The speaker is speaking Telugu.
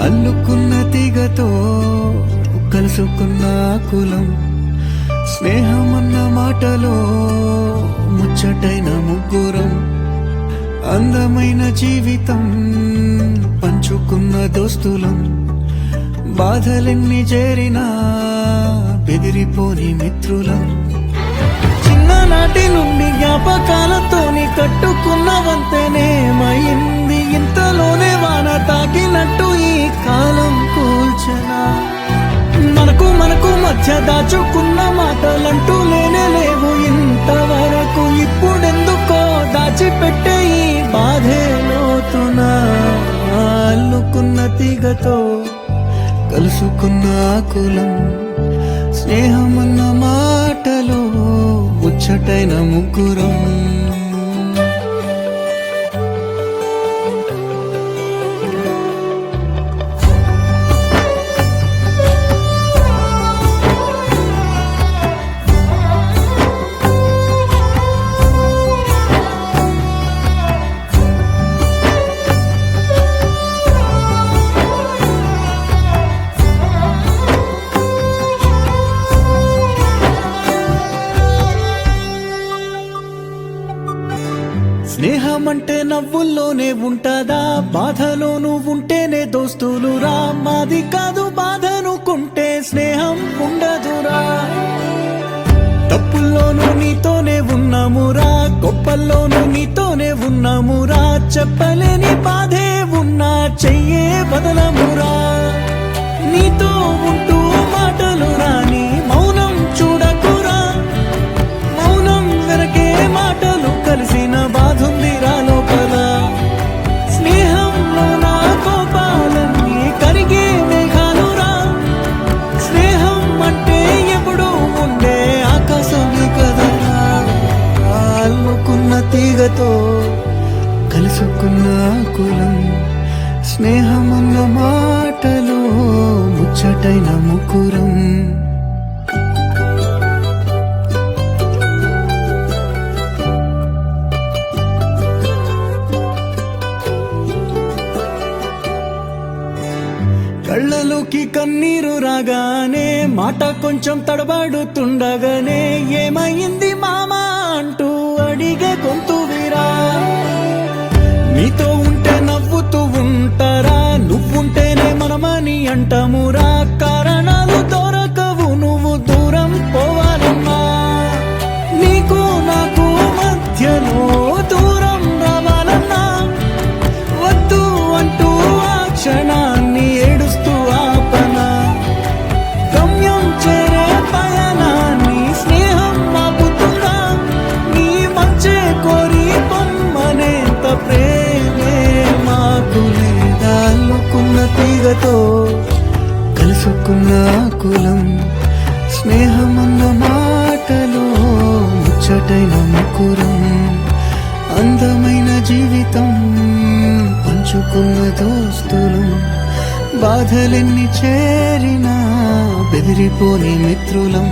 అల్లుకున్న తీగతో కలుసుకున్న కులం, స్నేహమన్న మాటలో ముచ్చటైన ముగ్గురం, అందమైన జీవితం పంచుకున్న దోస్తులం, బాధలెన్ని చేరినా బెదిరిపోని మిత్రులం, చిన్ననాటి నుండి జ్ఞాపకాలతోని కట్టుకున్న వంతెనేమైంది, ఇంతలోనే వాన తాకినట్టు ఈ కాలం కూల్చనా, మనకు మధ్య దాచుకున్న మాటలంటూ లేనే లేవు ఇంతవరకు, ఇప్పుడెందుకో దాచిపెట్టే ఈ బాధే లోతునా, అల్లుకున్న తీగతో కలుసుకున్న కులం, స్నేహమన్న మాటలో ముచ్చటైన ముగ్గురం. స్నేహమంటే నవ్వుల్లోనే ఉంటదా, బాధలోనూ ఉంటేనే దోస్తులురా, మాది కాదు బాధనుకుంటే స్నేహం ఉండదురా, తప్పుల్లోనూ నీతోనే ఉన్నామురా, గొప్పల్లోనూ నీతోనే ఉన్నామురా, చెప్పలేని బాధే ఉన్నా చెయ్యే బదలమురా, నీతో ఉంటూ మాటలు రాని మౌనం చూడకురా, మౌనం వెనకే మాటలు కలిసిన బాధుందిరా లోపల, స్నేహంలో నా కోపాలన్నీ కరిగే మేఘాలురా, స్నేహం అంటే ఎప్పుడు ఉండే ఆకాశమే కదరా, అల్లుకున్న తీగతో కలుసుకున్న కులం, స్నేహమన్న మాటలో ముచ్చటైన ముగ్గురం. కళ్ళలోకి కన్నీరు రాగానే మాట కొంచెం తడబడుతుండగానే, ఏమైంది మామా అంటూ అడిగే గొంతు వీరా, నీతో ఉంటే నవ్వుతూ ఉంటారా, నువ్వుంటేనే మనమని అంటామురా, కారణాలు దొరకవు నువ్వు దూరం పోవాలన్నా, నీకు నాకు మధ్యలో దూరం రావాలన్నా, వద్దు అంటూ ఆ క్షణాన్ని ఏడుస్తూ ఆపనా, గమ్యం చేరే పయనాన్ని స్నేహం ఆపుతుందా, నీ మంచే కోరి పొమ్మనేంత ప్రేమే మాకు లేదా, అల్లుకున్న తీగతో కలుసుకున్న కులం, స్నేహమన్న మాటలో ముచ్చటైన ముగ్గురం, అందమైన జీవితం పంచుకున్న దోస్తులం, బాధలెన్ని చేరినా బెదిరిపోని మిత్రులం.